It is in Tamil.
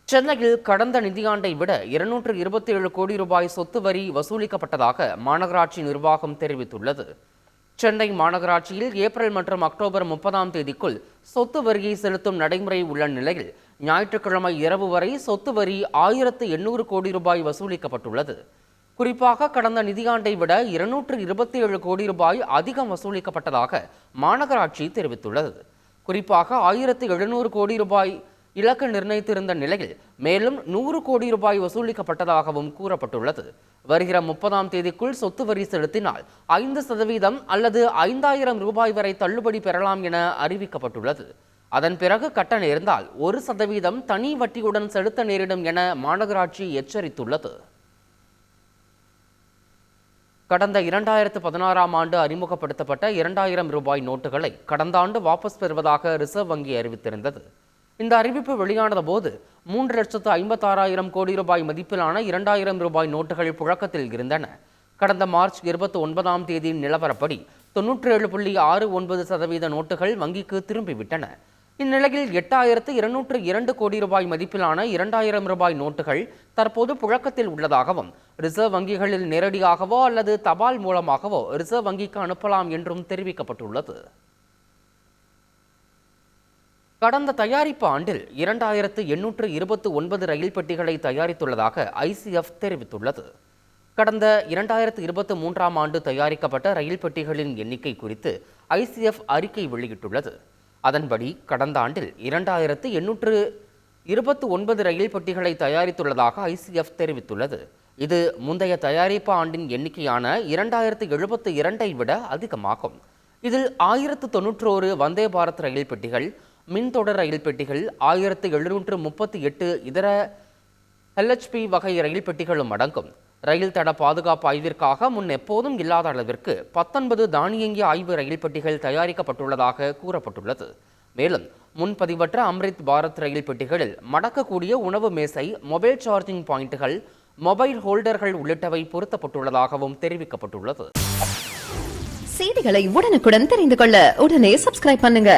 சென்னையில் கடந்த நிதியாண்டை விட 227 கோடி ரூபாய் சொத்து வரி வசூலிக்கப்பட்டதாக மாநகராட்சி நிர்வாகம் தெரிவித்துள்ளது. சென்னை மாநகராட்சியில் ஏப்ரல் மற்றும் அக்டோபர் 30ஆம் தேதிக்குள் சொத்து வரியை செலுத்தும் நடைமுறை உள்ள நிலையில் ஞாயிற்றுக்கிழமை இரவு வரை சொத்து வரி 1800 கோடி ரூபாய் வசூலிக்கப்பட்டுள்ளது. குறிப்பாக கடந்த நிதியாண்டை விட 227 கோடி ரூபாய் அதிகம் வசூலிக்கப்பட்டதாக மாநகராட்சி தெரிவித்துள்ளது. குறிப்பாக 1700 கோடி ரூபாய் இலக்கு நிர்ணயித்திருந்த நிலையில் மேலும் 100 கோடி ரூபாய் வசூலிக்கப்பட்டதாகவும் கூறப்பட்டுள்ளது. வருகிற 30ஆம் தேதிக்குள் சொத்து வரி செலுத்தினால் 5% அல்லது 5000 ரூபாய் வரை தள்ளுபடி பெறலாம் என அறிவிக்கப்பட்டுள்ளது. அதன் பிறகு கட்ட நேர்ந்தால் 1% தனி வட்டியுடன் செலுத்த நேரிடும் என மாநகராட்சி எச்சரித்துள்ளது. கடந்த 2016ஆம் ஆண்டு அறிமுகப்படுத்தப்பட்ட 2000 ரூபாய் நோட்டுகளை கடந்த ஆண்டு வாபஸ் பெறுவதாக ரிசர்வ் வங்கி அறிவித்திருந்தது. இந்த அறிவிப்பு வெளியானது போது 3,56,000 கோடி ரூபாய் மதிப்பிலான 2000 ரூபாய் நோட்டுகள் புழக்கத்தில் இருந்தன. கடந்த மார்ச் 29ஆம் தேதி நிலவரப்படி 97.69% நோட்டுகள் வங்கிக்கு திரும்பிவிட்டன. இந்நிலையில் 8,202 கோடி ரூபாய் மதிப்பிலான 2000 ரூபாய் நோட்டுகள் தற்போது புழக்கத்தில் உள்ளதாகவும் ரிசர்வ் வங்கிகளில் நேரடியாகவோ அல்லது தபால் மூலமாகவோ ரிசர்வ் வங்கிக்கு அனுப்பலாம் என்றும் தெரிவிக்கப்பட்டுள்ளது. கடந்த தயாரிப்பு ஆண்டில் 2829 ரயில் பெட்டிகளை தயாரித்துள்ளதாக ஐசிஎஃப் தெரிவித்துள்ளது. கடந்த 2023ஆம் ஆண்டு தயாரிக்கப்பட்ட ரயில் பெட்டிகளின் எண்ணிக்கை குறித்து ஐசிஎஃப் அறிக்கை வெளியிட்டுள்ளது. அதன்படி கடந்த ஆண்டில் 2829 ரயில் பெட்டிகளை தயாரித்துள்ளதாக ஐசிஎஃப் தெரிவித்துள்ளது. இது முந்தைய தயாரிப்பு ஆண்டின் எண்ணிக்கையான 2072ஐ விட அதிகமாகும். இதில் 1091 வந்தே பாரத் ரயில் பெட்டிகள், மின்தொடர் ரயில் பெட்டிகள், 1738 இதர எல்ஹெச்பி வகை ரயில் பெட்டிகளும் அடங்கும். ரயில் தட பாதுகாப்பு ஆய்விற்காக முன் எப்போதும் இல்லாத அளவிற்கு 19 தானியங்கி ஆய்வு ரயில் பெட்டிகள் தயாரிக்கப்பட்டுள்ளதாக கூறப்பட்டுள்ளது. மேலும் முன்பதிவற்ற அம்ரித் பாரத் ரயில் பெட்டிகளில் மடக்கக்கூடிய உணவு மேசை, மொபைல் சார்ஜிங் பாயிண்டுகள், மொபைல் ஹோல்டர்கள் உள்ளிட்டவை பொருத்தப்பட்டுள்ளதாகவும் தெரிவிக்கப்பட்டுள்ளது. செய்திகளை உடனுக்குடன் தெரிந்து கொள்ள உடனே சப்ஸ்கிரைப் பண்ணுங்க.